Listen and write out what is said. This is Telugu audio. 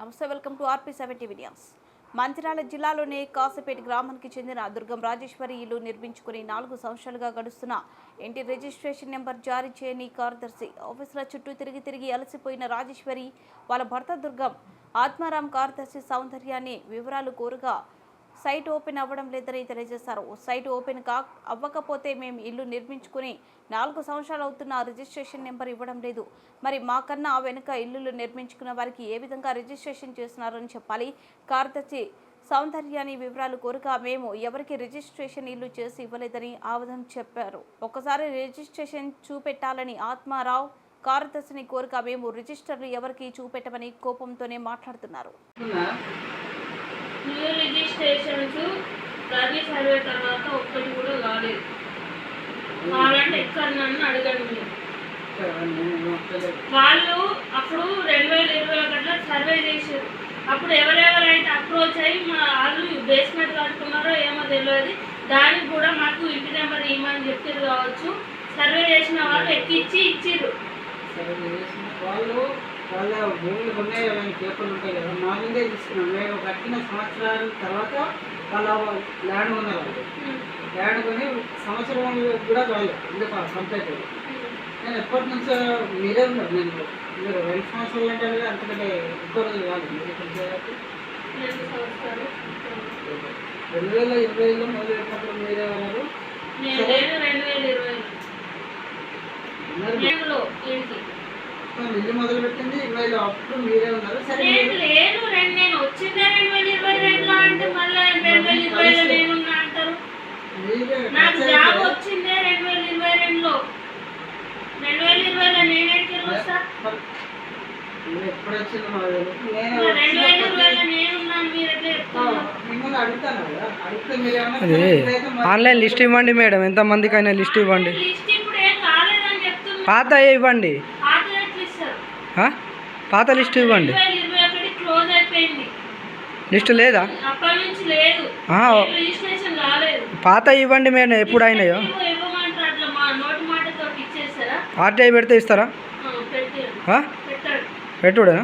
నమస్తే, welcome to RP7 TV news. Mancherial జిల్లాలోని కాసిపేట గ్రామానికి చెందిన దుర్గం రాజేశ్వరి ఇల్లు నిర్మించుకుని 4 సంవత్సరాలుగా గడుస్తున్న ఇంటి రిజిస్ట్రేషన్ నెంబర్ జారీ చేయని కార్యదర్శి ఆఫీసుల చుట్టూ తిరిగి అలసిపోయిన రాజేశ్వరి వాళ్ళ భర్త దుర్గం ఆత్మారాం కార్యదర్శి సౌందర్యాన్ని వివరాలు కోరగా సైట్ ఓపెన్ అవ్వడం లేదని తెలియజేశారు. సైట్ ఓపెన్ అవ్వకపోతే మేము ఇల్లు నిర్మించుకుని 4 సంవత్సరాలు అవుతున్న రిజిస్ట్రేషన్ నెంబర్ ఇవ్వడం లేదు. మరి మాకన్నా వెనుక ఇల్లులు నిర్మించుకున్న వారికి ఏ విధంగా రిజిస్ట్రేషన్ చేస్తున్నారని చెప్పాలి. కార్యదర్శి సౌందర్యాన్ని వివరాలు కోరగా మేము ఎవరికి రిజిస్ట్రేషన్ ఇల్లు చేసి ఇవ్వలేదని ఆవేదన చెప్పారు. ఒక్కసారి రిజిస్ట్రేషన్ చూపెట్టాలని ఆత్మారావు కార్యదర్శిని కోరగా మేము రిజిస్టర్లు ఎవరికి చూపెట్టమని కోపంతోనే మాట్లాడుతున్నారు. న్యూ రిజిస్ట్రేషన్స్ ప్రతి సర్వే తర్వాత ఒక్కటి కూడా కాలేదు. కావాలంటే ఎక్కడ నన్ను అడగండి. వాళ్ళు అప్పుడు 2021 సర్వే చేశారు. అప్పుడు ఎవరెవరైతే అప్రోచ్ అయ్యి మా వాళ్ళు బేస్మెంట్ కట్టుకున్నారో ఏమో తెలియదు. దానికి కూడా మాకు ఇంటి నెంబర్ ఇవ్వమని చెప్పారు కావచ్చు. సర్వే చేసిన వాళ్ళు ఎక్కిచ్చి ఇచ్చిర్రు. వాళ్ళ భూములు ఉన్నాయి, అవన్నీ పేపర్లు ఉంటాయి కదా, మా ముందే తీసుకున్నాం. మేము కట్టిన సంవత్సరాల తర్వాత వాళ్ళ ల్యాండ్ ఉన్నారు. వాళ్ళు ల్యాండ్ కొని సంవత్సరం కూడా కాలేదు, ఇంకా కంప్లీట్ అయ్యింది. నేను ఎప్పటి నుంచో మీరే ఉన్నారు. నేను మీరు 2 సంవత్సరాలు అంటే అంతకంటే ఎక్కువ రోజులు కాదు. మీరు ఇక్కడ చేయడానికి 2020లో మొదలు పెట్టినప్పుడు మీరే ఉన్నారు. ఇల్లు మొదలు పెట్టింది 20లో, అప్పుడు మీరే ఉన్నారు. సరే లేదు, నేను వచ్చిందే 2022లో అంటే మళ్ళీ 2020లో నేనున్నా అంటారు. నాకు జాబ్ వచ్చిందే 2022లో. 2020లో నేను ఎక్కడ వస్తా? ఎప్పుడు వచ్చింది 2020లో నేనున్నాను. మీరు ఎట్లా చెప్తున్నారు? మిమ్మల్ని అడుగుతాను కదా, అడిగితే మీరు ఆన్లైన్ లిస్ట్ ఇవ్వండి మేడం, ఎంతమందికైనా లిస్ట్ ఇవ్వండి. లిస్ట్ ఇప్పుడు ఏం కాలేదని చెప్తున్నా. పాత ఇవ్వండి, పాత లిస్ట్ ఇవ్వండి. 2021 క్లోజ్ అయిపోయింది. లిస్ట్ లేదా? అప్పటి నుంచి లేదు, రిజిస్ట్రేషన్ కాలేదు. పాత ఇవ్వండి మేడం, ఎప్పుడు అయినాయో. ఇవ్వమంటారు అట్లా మా నోటి మాటతో ఇచ్చేస్తారా? RTI పెడితే ఇస్తారా? పెట్టాడు. పెట్టుడా?